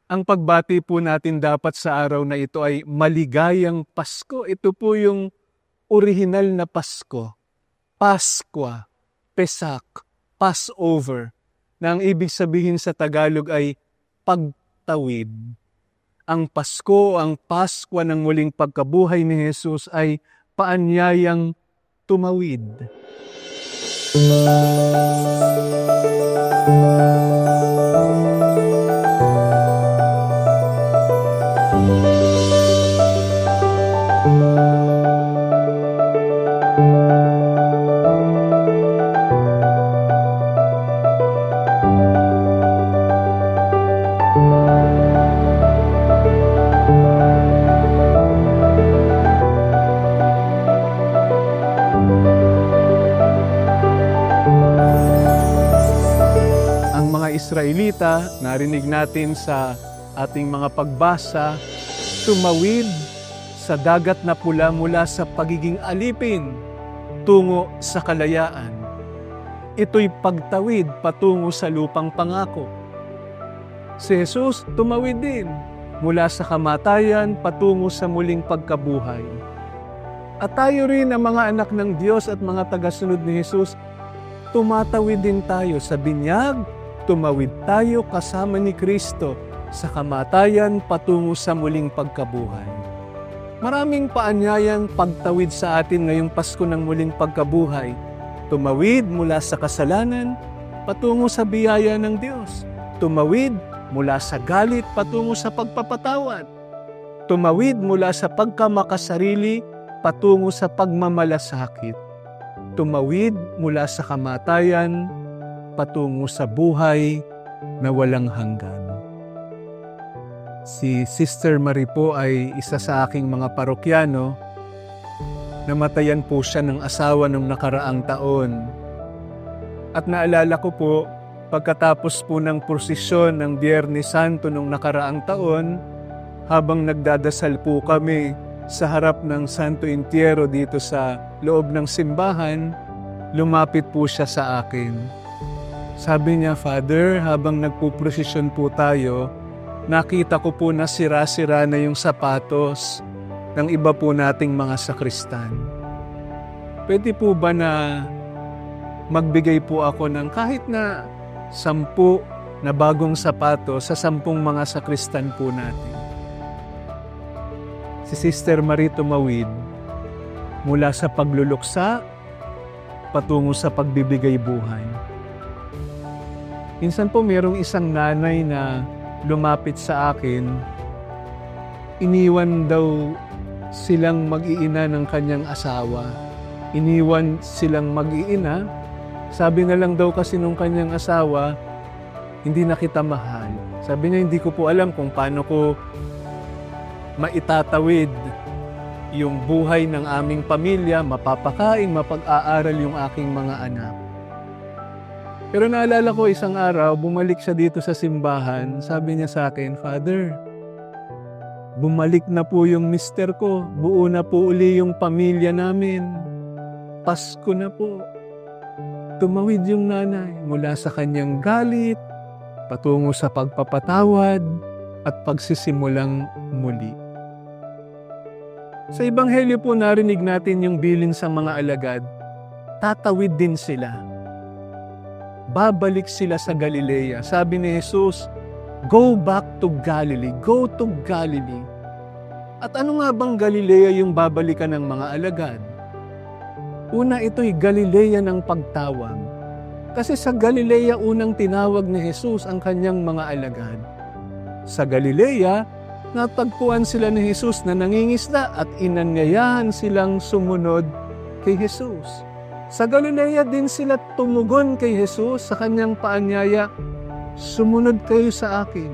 Ang pagbati po natin dapat sa araw na ito ay maligayang Pasko. Ito po yung orihinal na Pasko. Paskwa, Pesak, Passover, na ang ibig sabihin sa Tagalog ay pagtawid. Ang Pasko, ang Paskwa ng muling pagkabuhay ni Jesus ay paanyayang tumawid. Israelita, narinig natin sa ating mga pagbasa, tumawid sa dagat na pula mula sa pagiging alipin tungo sa kalayaan. Ito'y pagtawid patungo sa lupang pangako. Si Jesus tumawid din mula sa kamatayan patungo sa muling pagkabuhay. At tayo rin ang mga anak ng Diyos at mga tagasunod ni Jesus, tumatawid din tayo sa binyag. Tumawid tayo kasama ni Kristo sa kamatayan patungo sa muling pagkabuhay. Maraming paanyayang pagtawid sa atin ngayong Pasko ng muling pagkabuhay. Tumawid mula sa kasalanan patungo sa biyaya ng Diyos. Tumawid mula sa galit patungo sa pagpapatawad. Tumawid mula sa pagkamakasarili patungo sa pagmamalasakit. Tumawid mula sa kamatayan patungo sa buhay na walang hanggan. Si Sister Marie po ay isa sa aking mga parokyano. Namatayan po siya ng asawa nung nakaraang taon. At naalala ko po, pagkatapos po ng prosesyon ng Biyernes Santo nung nakaraang taon, habang nagdadasal po kami sa harap ng Santo Entierro dito sa loob ng simbahan, lumapit po siya sa akin. Sabi niya, Father, habang nagpuprosesyon po tayo, nakita ko po na sira-sira na yung sapatos ng iba po nating mga sakristan. Pwede po ba na magbigay po ako ng kahit na 10 na bagong sapatos sa 10 mga sakristan po natin? Si Sister Marie tumawid mula sa pagluluksa patungo sa pagbibigay buhay. Minsan po mayroong isang nanay na lumapit sa akin, iniwan daw silang mag-iina ng kanyang asawa. Iniwan silang mag-iina, sabi na lang daw kasi nung kanyang asawa, hindi na kita mahal. Sabi niya, hindi ko po alam kung paano ko maitatawid yung buhay ng aming pamilya, mapapakain, mapag-aaral yung aking mga anak. Pero naalala ko isang araw, bumalik siya dito sa simbahan. Sabi niya sa akin, Father, bumalik na po yung mister ko. Buo na po uli yung pamilya namin. Pasko na po. Tumawid yung nanay mula sa kanyang galit, patungo sa pagpapatawad at pagsisimulang muli. Sa Ebanghelyo po narinig natin yung bilin sa mga alagad. Tatawid din sila. Babalik sila sa Galilea. Sabi ni Jesus, go back to Galilee. Go to Galilee. At ano nga bang Galilea yung babalikan ng mga alagad? Una, ito'y Galilea ng pagtawag. Kasi sa Galilea, unang tinawag ni Jesus ang kanyang mga alagad. Sa Galilea, natagpuan sila ni Jesus na nangingisda at inanyayahan silang sumunod kay Jesus. Sa Galilea din sila tumugon kay Jesus sa kanyang paanyaya, sumunod kayo sa akin.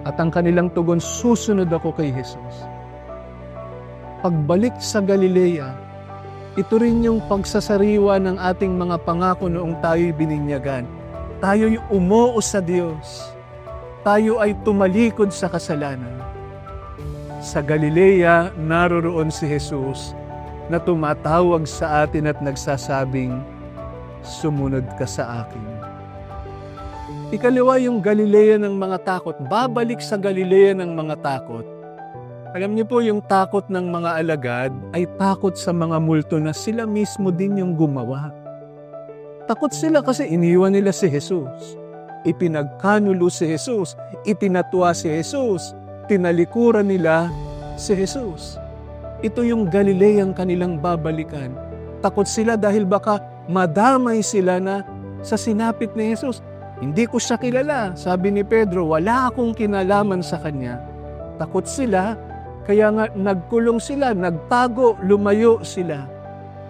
At ang kanilang tugon, susunod ako kay Jesus. Pagbalik sa Galilea, ito rin yung pagsasariwa ng ating mga pangako noong tayo'y bininyagan. Tayo'y umuo sa Diyos. Tayo ay tumalikod sa kasalanan. Sa Galilea, naroroon si Jesus na tumatawag sa atin at nagsasabing, sumunod ka sa akin. Ikalawa, yung Galilea ng mga takot. Babalik sa Galilea ng mga takot. Alam niyo po, yung takot ng mga alagad ay takot sa mga multo na sila mismo din yung gumawa. Takot sila kasi iniwan nila si Jesus. Ipinagkanulo si Jesus. Itinatwa si Jesus. Tinalikuran nila si Jesus. Ito yung Galileang kanilang babalikan. Takot sila dahil baka madamay sila na sa sinapit ni Jesus. Hindi ko siya kilala. Sabi ni Pedro, wala akong kinalaman sa kanya. Takot sila, kaya nga nagkulong sila, nagtago, lumayo sila.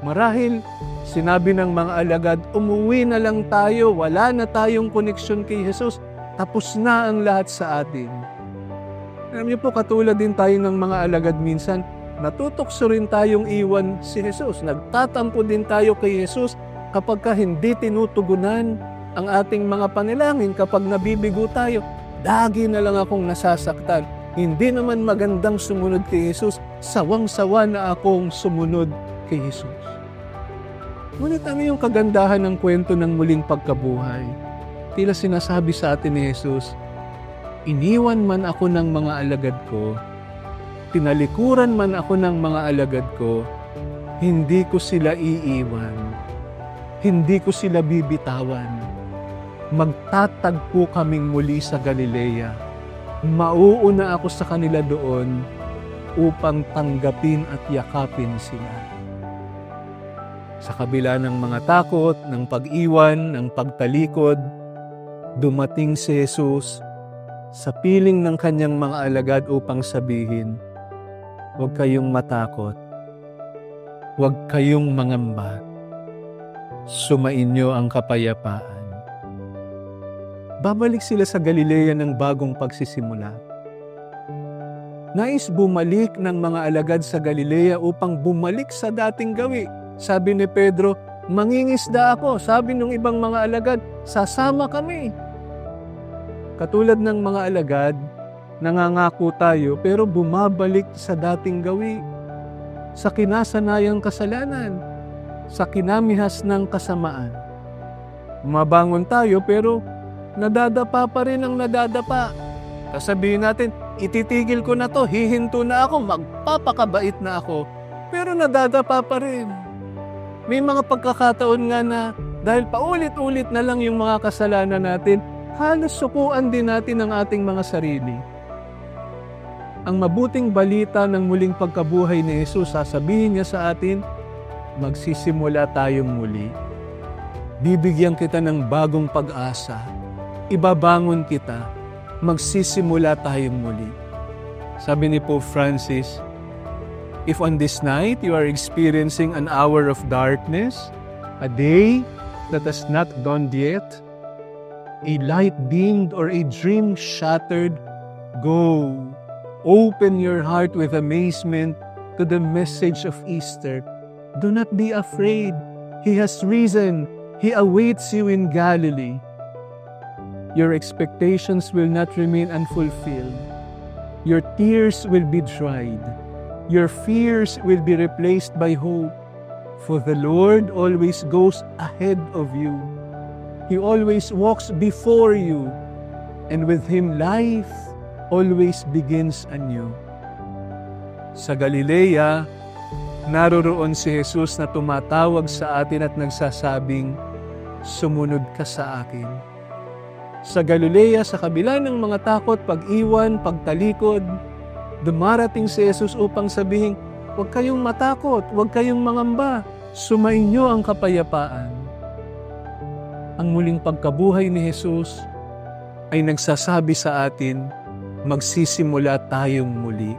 Marahil, sinabi ng mga alagad, umuwi na lang tayo, wala na tayong koneksyon kay Jesus, tapos na ang lahat sa atin. Alam niyo po, katulad din tayo ng mga alagad minsan, natutokso rin tayong iwan si Jesus. Nagtatampo din tayo kay Jesus kapag hindi tinutugunan ang ating mga panalangin. Kapag nabibigo tayo, lagi na lang akong nasasaktan. Hindi naman magandang sumunod kay Jesus, sawang-sawa na akong sumunod kay Jesus. Ngunit ano yung kagandahan ng kwento ng muling pagkabuhay? Tila sinasabi sa atin ni Jesus, iniwan man ako ng mga alagad ko, tinalikuran man ako ng mga alagad ko, hindi ko sila iiwan, hindi ko sila bibitawan. Magtatagpo kaming muli sa Galilea. Mauuna ako sa kanila doon upang tanggapin at yakapin sila. Sa kabila ng mga takot, ng pag-iwan, ng pagtalikod, dumating si Jesus sa piling ng kanyang mga alagad upang sabihin, huwag kayong matakot, huwag kayong mangamba, sumainyo ang kapayapaan. Babalik sila sa Galilea ng bagong pagsisimula. Nais bumalik ng mga alagad sa Galilea upang bumalik sa dating gawi. Sabi ni Pedro, mangingisda ako. Sabi ng ibang mga alagad, sasama kami. Katulad ng mga alagad, nangangako tayo pero bumabalik sa dating gawi. Sa kinasanayang kasalanan, sa kinamihas ng kasamaan. Mabangon tayo pero nadadapa pa rin ang nadadapa. Kasabihin natin, ititigil ko na to, hihinto na ako, magpapakabait na ako. Pero nadadapa pa rin. May mga pagkakataon nga na dahil paulit-ulit na lang yung mga kasalanan natin, halos sukuan din natin ang ating mga sarili. Ang mabuting balita ng muling pagkabuhay ni Jesus, sasabihin niya sa atin, magsisimula tayong muli. Bibigyan kita ng bagong pag-asa. Ibabangon kita, magsisimula tayong muli. Sabi ni Pope Francis, if on this night you are experiencing an hour of darkness, a day that has not dawned yet, a light dimmed or a dream shattered, go, open your heart with amazement to the message of Easter. Do not be afraid. He has risen. He awaits you in Galilee. Your expectations will not remain unfulfilled. Your tears will be dried. Your fears will be replaced by hope. For the Lord always goes ahead of you. He always walks before you. And with Him, life always begins anew. Sa Galilea, naroroon si Jesus na tumatawag sa atin at nagsasabing, sumunod ka sa akin. Sa Galilea, sa kabila ng mga takot, pag-iwan, pagtalikod, dumarating si Jesus upang sabihin, huwag kayong matakot, huwag kayong mangamba, sumainyo ang kapayapaan. Ang muling pagkabuhay ni Jesus ay nagsasabi sa atin, magsisimula tayong muli.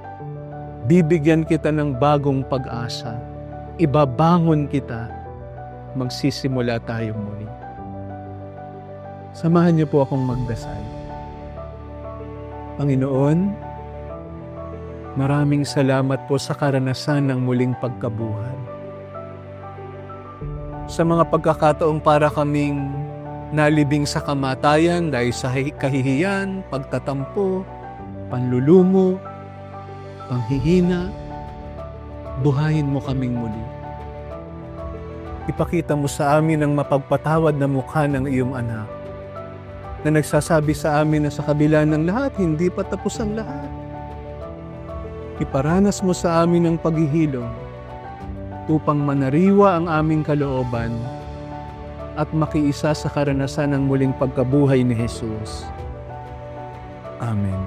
Bibigyan kita ng bagong pag-asa. Ibabangon kita. Magsisimula tayong muli. Samahan niyo po akong magdasal. Panginoon, maraming salamat po sa karanasan ng muling pagkabuhay. Sa mga pagkakataong para kaming nalibing sa kamatayan dahil sa kahihiyan, pagtatampo, panlulumo, panghihina, buhayin mo kaming muli. Ipakita mo sa amin ang mapagpatawad na mukha ng iyong anak. na nagsasabi sa amin na sa kabila ng lahat, hindi pa tapos ang lahat. Iparanas mo sa amin ang paghihilom upang manariwa ang aming kalooban at makiisa sa karanasan ng muling pagkabuhay ni Jesus. Amen.